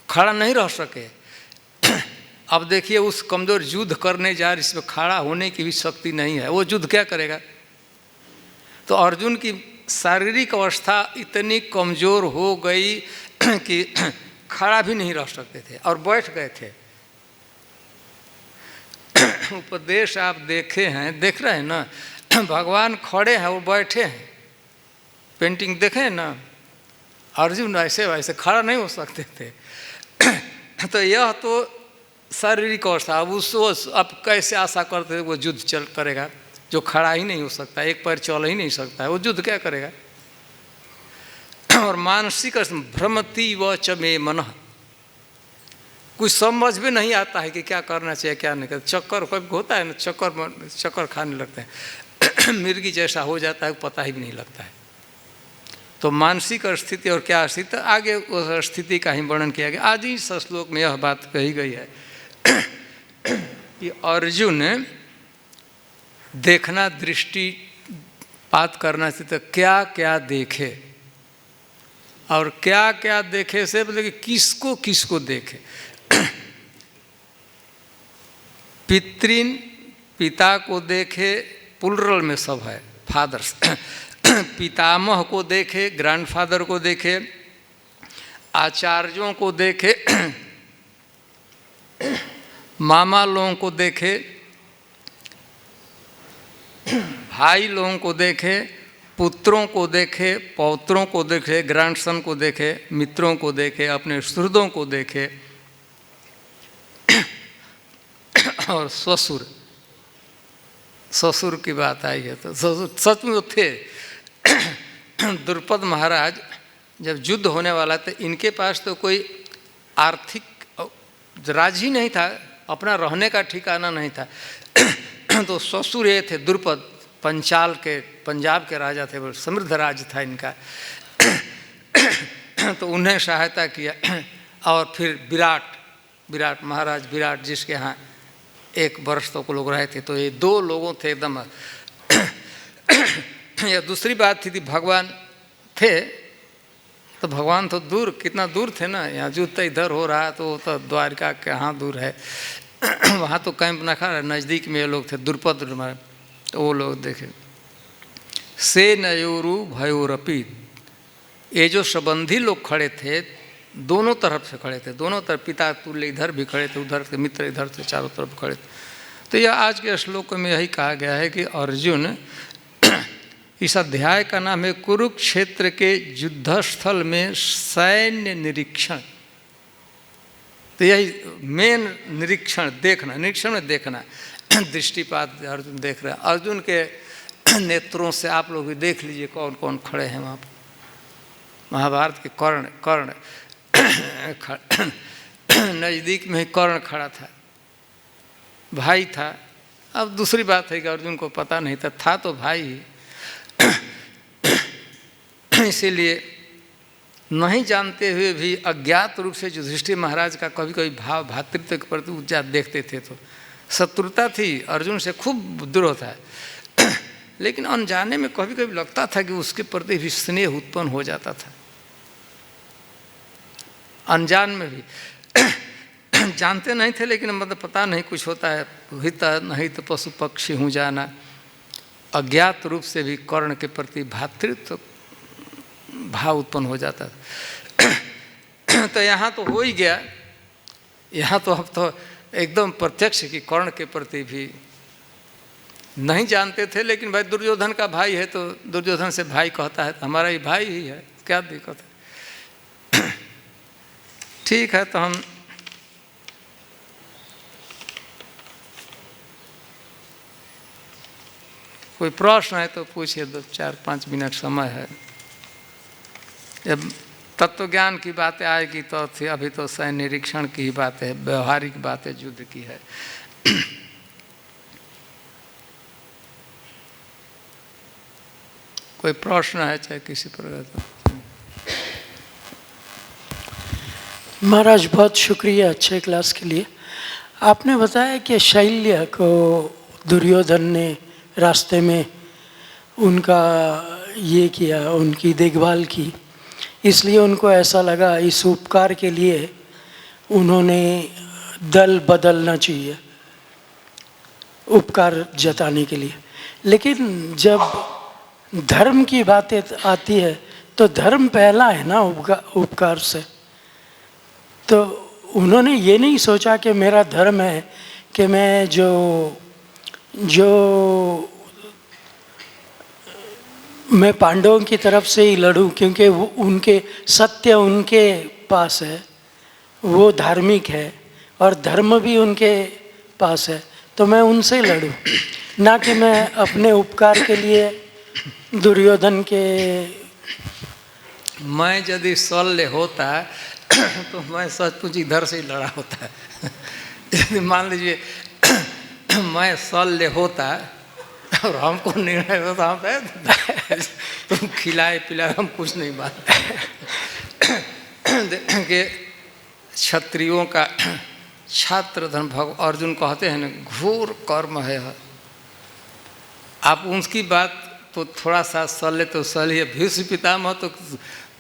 S1: खड़ा नहीं रह सके। अब देखिए उस कमज़ोर युद्ध करने जा रहे, इसमें खड़ा होने की भी शक्ति नहीं है, वो युद्ध क्या करेगा। तो अर्जुन की शारीरिक अवस्था इतनी कमज़ोर हो गई कि खड़ा भी नहीं रह सकते थे और बैठ गए थे। उपदेश आप देखे हैं, देख रहे हैं ना, भगवान खड़े हैं, वो बैठे हैं। पेंटिंग देखे हैं ना, अर्जुन ऐसे वैसे खड़ा नहीं हो सकते थे। तो यह तो शारीरिक अवस्था, अब उसको अब कैसे आशा करते थे वो युद्ध चल करेगा, जो खड़ा ही नहीं हो सकता, एक पैर चल ही नहीं सकता है, वो युद्ध क्या करेगा। और मानसिक भ्रमति व चमे मन, कुछ समझ में नहीं आता है कि क्या करना चाहिए क्या नहीं करना। चक्कर कभी होता है ना, चक्कर खाने लगते हैं, मिर्गी जैसा हो जाता है, पता ही भी नहीं लगता है। तो मानसिक स्थिति और क्या स्थिति, आगे उस स्थिति का ही वर्णन किया गया। आज ही इस श्लोक में यह बात कही गई है कि अर्जुन देखना, दृष्टिपात करना चाहिए, तो क्या क्या देखे और क्या क्या देखे से मतलब कि किसको किसको देखे। पितृन, पिता को देखे, प्लुरल में सब है, फादर्स। पितामह को देखे, ग्रैंडफादर को देखे, आचार्यों को देखे, मामा लोगों को देखे, भाई लोगों को देखे, पुत्रों को देखे, पौत्रों को देखे, ग्रैंडसन को देखे, मित्रों को देखे, अपने सुहृदों को देखे, और ससुर की बात आई है तो ससुर सच में थे। द्रुपद महाराज जब युद्ध होने वाला था, इनके पास तो कोई आर्थिक राज ही नहीं था, अपना रहने का ठिकाना नहीं था। तो ससुर ये थे द्रुपद, पंचाल के, पंजाब के राजा थे, समृद्ध राज्य था इनका। तो उन्हें सहायता किया। और फिर विराट महाराज विराट जिसके यहाँ 1 वर्ष तक लोग रहे थे, तो ये 2 लोगों थे एकदम। या दूसरी बात थी भगवान थे तो भगवान तो दूर, कितना दूर थे ना, यहाँ युद्ध इधर हो रहा तो द्वारिका के यहाँ दूर है, वहाँ तो कैंप ना खा, नज़दीक में ये लोग थे द्रुपद, तो वो लोग देखे। से नयोरु भयोरपी, ये जो संबंधी लोग खड़े थे दोनों तरफ से खड़े थे, दोनों तरफ पिता तुल्य इधर भी खड़े थे, उधर से मित्र इधर से, चारों तरफ खड़े थे। तो यह आज के श्लोक में यही कहा गया है कि अर्जुन, इस अध्याय का नाम है कुरुक्षेत्र के युद्धस्थल में सैन्य निरीक्षण। तो यही मेन निरीक्षण, देखना, निरीक्षण में देखना, दृष्टिपात अर्जुन देख रहे हैं। अर्जुन के नेत्रों से आप लोग भी देख लीजिए कौन कौन खड़े हैं वहाँ पर। महाभारत के कर्ण नज़दीक में ही कर्ण खड़ा था, भाई था। अब दूसरी बात है कि अर्जुन को पता नहीं था तो भाई ही। इसीलिए नहीं जानते हुए भी अज्ञात रूप से युधिष्ठिर महाराज का कभी कभी भाव भातृत्व के प्रति ऊंचा देखते थे, तो शत्रुता थी अर्जुन से, खूब विद्रोह था। लेकिन अनजाने में कभी कभी लगता था कि उसके प्रति भी स्नेह उत्पन्न हो जाता था, अनजान में भी। जानते नहीं थे लेकिन मतलब पता नहीं कुछ होता है, हित नहीं तो पशु पक्षी हूँ जाना। अज्ञात रूप से भी कर्ण के प्रति भातृत्व भाव उत्पन्न हो जाता है। तो यहाँ तो हो ही गया, यहाँ तो अब तो एकदम प्रत्यक्ष कि कर्ण के प्रति भी नहीं जानते थे, लेकिन भाई दुर्योधन का भाई है तो दुर्योधन से भाई कहता है तो हमारा ही भाई ही है, क्या दिक्कत है। ठीक है, तो हम कोई प्रश्न है तो पूछिए, 2-4-5 मिनट समय है। जब तत्व ज्ञान की बातें आएगी तो अभी तो सैन्य निरीक्षण की ही बात है, व्यवहारिक बातें युद्ध की है। कोई प्रश्न है चाहे किसी प्रकार का?
S2: महाराज बहुत शुक्रिया अच्छे क्लास के लिए। आपने बताया कि शैल्य को दुर्योधन ने रास्ते में उनका ये किया, उनकी देखभाल की, इसलिए उनको ऐसा लगा इस उपकार के लिए उन्होंने दल बदलना चाहिए उपकार जताने के लिए। लेकिन जब धर्म की बातें आती है तो धर्म पहला है ना उपकार से। तो उन्होंने ये नहीं सोचा कि मेरा धर्म है कि मैं जो मैं पांडवों की तरफ से ही लड़ूं, क्योंकि वो उनके सत्य उनके पास है, वो धार्मिक है और धर्म भी उनके पास है, तो मैं उनसे लड़ूं, ना कि मैं अपने उपकार के लिए दुर्योधन के।
S1: मैं यदि शल्य होता तो मैं सचमुच इधर से ही लड़ा होता। यदि मान लीजिए मैं शल्य होता और हमको निर्णय होता, हम तुम खिलाए पिलाए हम कुछ नहीं मानते। कि क्षत्रियों का छात्र धर्म अर्जुन कहते हैं ना, घोर कर्म है। आप उनकी बात तो थोड़ा सा शल्य तो शल्य, भीष्म पितामह तो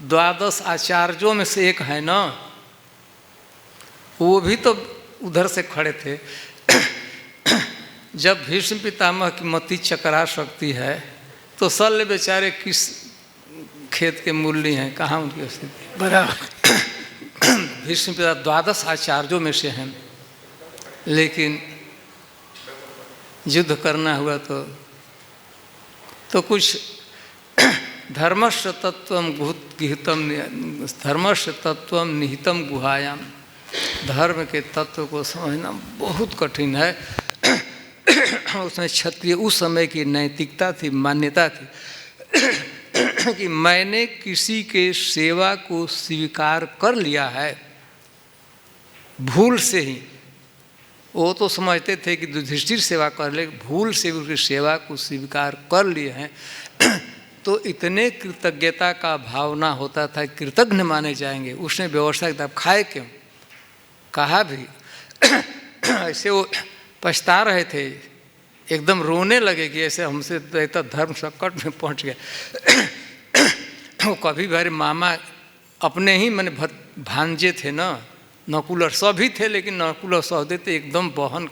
S1: 12 आचार्यों में से एक है ना, वो भी तो उधर से खड़े थे। जब भीष्म पितामह की मति चकरा सकती है तो शल्य बेचारे किस खेत के मूल्य हैं, कहाँ उनकी स्थिति बराबर। भीष्म पिता 12 आचार्यों में से हैं, लेकिन युद्ध करना हुआ तो कुछ धर्मस्य तत्वम गुहितम, धर्मस्य तत्वम निहितम गुहायाम, धर्म के तत्व को समझना बहुत कठिन है। उसमें क्षत्रिय उस समय की नैतिकता थी, मान्यता थी कि मैंने किसी के सेवा को स्वीकार कर लिया है भूल से ही। वो तो समझते थे कि युधिष्ठिर सेवा कर ले, भूल से उसकी सेवा को स्वीकार कर लिए हैं तो इतने कृतज्ञता का भावना होता था, कृतज्ञ माने जाएंगे। उसने व्यवस्था की, खाए क्यों, कहा भी ऐसे वो पछता रहे थे, एकदम रोने लगे कि ऐसे हमसे तो धर्म संकट में पहुंच गए। वो कभी बारे मामा अपने ही मैंने भांजे थे ना, नकुल और सभी थे, लेकिन नकुल और सहदेव एकदम बहन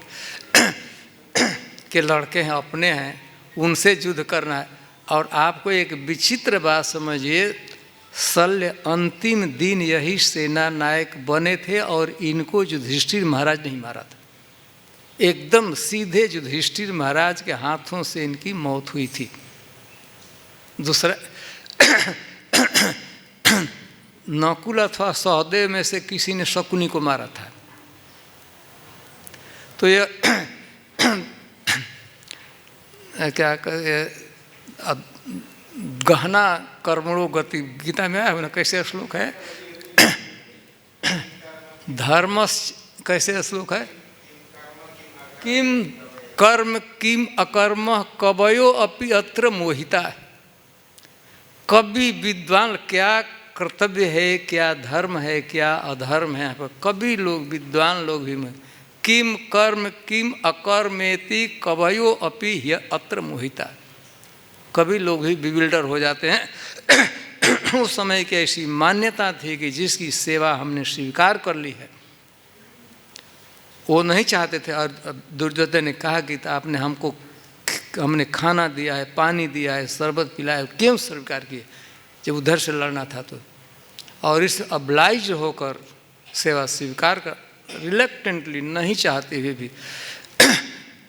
S1: के लड़के हैं, अपने हैं, उनसे युद्ध करना है। और आपको एक विचित्र बात समझिए, शल्य अंतिम दिन यही सेना नायक बने थे और इनको युधिष्ठिर महाराज नहीं मारा था। एकदम सीधे युधिष्ठिर महाराज के हाथों से इनकी मौत हुई थी। दूसरा नकुल अथवा सहदेव में से किसी ने शकुनी को मारा था। तो ये क्या गहना कर्मणो गति, गीता में आया है ना, कैसे श्लोक है, धर्म कैसे श्लोक है, किम कर्म किम अकर्म कवयो अपि अत्र मोहिता। कभी विद्वान क्या कर्तव्य है, क्या धर्म है, क्या अधर्म है, कभी लोग विद्वान लोग भी में किम कर्म किम अकर्मेति कवयो अपि ह्य अत्र मोहिता। कभी लोग भी बिविल्डर हो जाते हैं। उस समय की ऐसी मान्यता थी कि जिसकी सेवा हमने स्वीकार कर ली है, वो नहीं चाहते थे। और दुर्योधन ने कहा कि आपने हमने खाना दिया है, पानी दिया है, शरबत पिलाया, क्यों स्वीकार किए जब उधर से लड़ना था तो। और इस अब्लाइज होकर सेवा स्वीकार कर, रिलेक्टेंटली, नहीं चाहते हुए भी,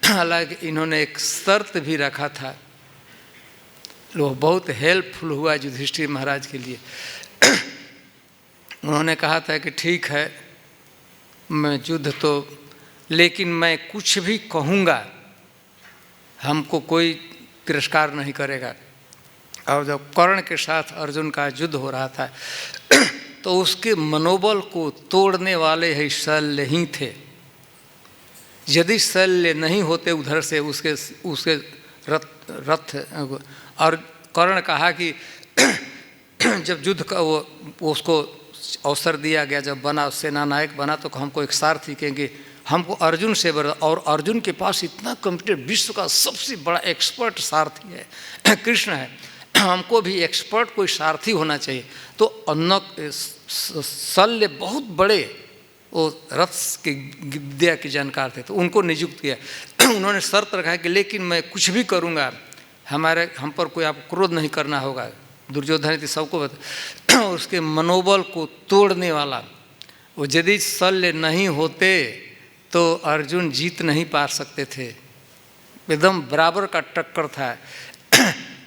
S1: हालांकि इन्होंने एक शर्त भी रखा था, लोग बहुत हेल्पफुल हुआ युधिष्ठिर महाराज के लिए। उन्होंने कहा था कि ठीक है मैं युद्ध तो, लेकिन मैं कुछ भी कहूँगा हमको कोई तिरस्कार नहीं करेगा। और जब कर्ण के साथ अर्जुन का युद्ध हो रहा था तो उसके मनोबल को तोड़ने वाले ही शल्य ही थे। यदि शल्य नहीं होते उधर से उसके रथ और कर्ण कहा कि जब युद्ध का वो उसको अवसर दिया गया, जब बना सेना नायक बना, तो हमको एक सारथी कहेंगे, हमको अर्जुन से बड़ा, और अर्जुन के पास इतना कंप्यूटर, विश्व का सबसे बड़ा एक्सपर्ट सारथी है कृष्ण है, हमको भी एक्सपर्ट कोई सारथी होना चाहिए। तो शल्य बहुत बड़े वो रथ की विद्या के जानकार थे, तो उनको नियुक्त किया। उन्होंने शर्त रखा है कि लेकिन मैं कुछ भी करूँगा, हम पर कोई आपको क्रोध नहीं करना होगा। दुर्योधन थी, सबको बता, उसके मनोबल को तोड़ने वाला। वो यदि शल्य नहीं होते तो अर्जुन जीत नहीं पा सकते थे, एकदम बराबर का टक्कर था।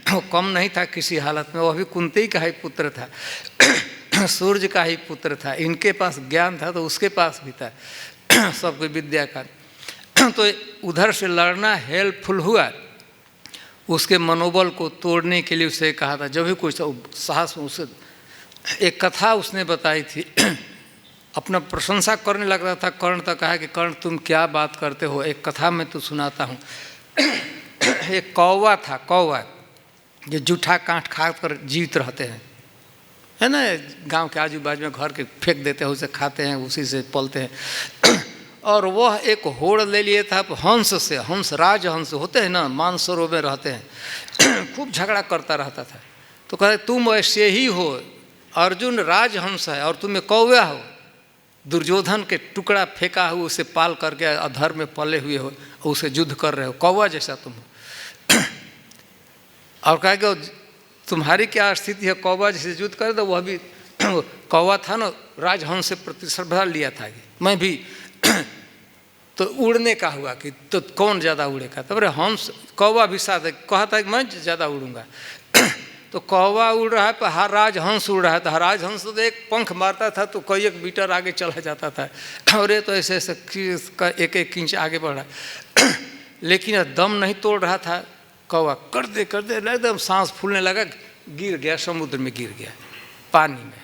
S1: वो कम नहीं था किसी हालत में, वो भी कुंती का ही पुत्र था, सूर्य का ही पुत्र था, इनके पास ज्ञान था तो उसके पास भी था सबको विद्या का। तो उधर से लड़ना हेल्पफुल हुआ, उसके मनोबल को तोड़ने के लिए उसे कहा था। जब भी कुछ साहस में उसे एक कथा उसने बताई थी, अपना प्रशंसा करने लग रहा था कर्ण तक। कहा कि कर्ण तुम क्या बात करते हो, एक कथा मैं तो सुनाता हूँ। एक कौवा था, कौवा जो जूठा कांट खा कर जीवित रहते हैं, है ना, गांव के आजू बाजू में घर के फेंक देते हैं, उसे खाते हैं, उसी से पलते हैं। और वह एक होड़ ले लिए था हंस से, हंस राजहंस होते हैं ना, मानसरोवर में रहते हैं, खूब झगड़ा करता रहता था। तो कहते तुम ऐसे ही हो, अर्जुन राजहंस है और तुम्हें कौवा हो, दुर्योधन के टुकड़ा फेंका हुआ उसे पाल करके अधर में पले हुए हो, उसे युद्ध कर रहे हो, कौवा जैसा तुम हो। और कहा कि तुम्हारी क्या स्थिति है, कौवा जैसे युद्ध करे, तो वह भी कौवा था ना, राजहंस से प्रतिस्पर्धा लिया था कि मैं भी तो उड़ने का हुआ कि तो कौन ज़्यादा उड़ेगा, तब हंस कौवा भी साथ कहा था कि मैं ज़्यादा उड़ूंगा। तो कौवा उड़ रहा है पर हर राजहंस उड़ रहा है, तो हर राजहंस तो एक पंख मारता था तो कई एक मीटर आगे चला जाता था, और ये तो ऐसे ऐसे एक एक इंच आगे बढ़ रहा। लेकिन दम नहीं तोड़ रहा था कौवा, करते करते एकदम सांस फूलने लगा, गिर गया, समुद्र में गिर गया, पानी में।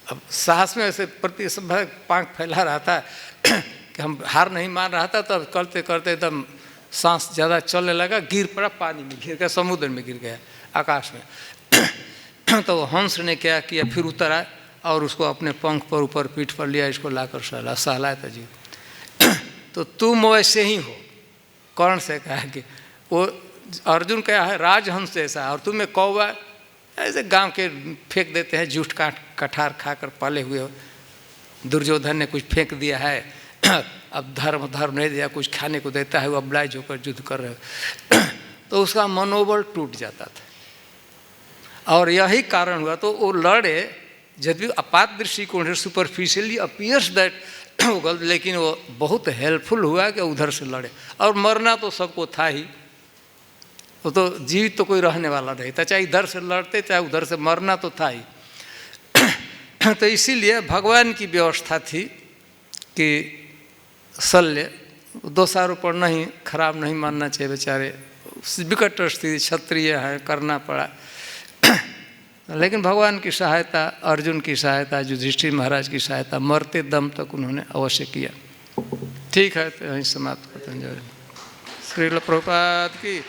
S1: अब साहस में ऐसे प्रतिस्पर्धा पांख फैला रहा था कि हम हार नहीं मान रहा था, तब करते करते एकदम सांस ज़्यादा चलने लगा, गिर पड़ा, पानी में गिर गया, समुद्र में गिर गया। आकाश में। तो हंस ने क्या किया, फिर उतर आए और उसको अपने पंख पर ऊपर पीठ पर लिया, इसको लाकर सहलाया था जी। तो तुम वैसे ही हो। कौन से कहा कि वो अर्जुन क्या है, राजहंस जैसा, और तुम्हें कौवा ऐसे गांव के फेंक देते हैं, जूठ काट कठार खाकर पाले हुए हो। दुर्योधन ने कुछ फेंक दिया है, अब धर्म नहीं दिया, कुछ खाने को देता है, वो अब्लाइज होकर युद्ध कर रहे हो। तो उसका मनोबल टूट जाता था, और यही कारण हुआ। तो वो लड़े, यदि आपात दृष्टिकोण से सुपरफिशियली अपीयर्स दैट वो गलत, लेकिन वो बहुत हेल्पफुल हुआ कि उधर से लड़े। और मरना तो सबको था ही, वो तो जीवित तो कोई रहने वाला नहीं था, चाहे इधर से लड़ते चाहे उधर से, मरना तो था ही। तो इसीलिए भगवान की व्यवस्था थी कि शल्य दोषारोपण नहीं, खराब नहीं मानना चाहिए, बेचारे विकट स्थिति, क्षत्रिय है, करना पड़ा। लेकिन भगवान की सहायता, अर्जुन की सहायता, युधिष्ठिर महाराज की सहायता, मरते दम तक उन्होंने अवश्य किया। ठीक है, तो यहीं समाप्त करते हैं। श्रील प्रभुपाद की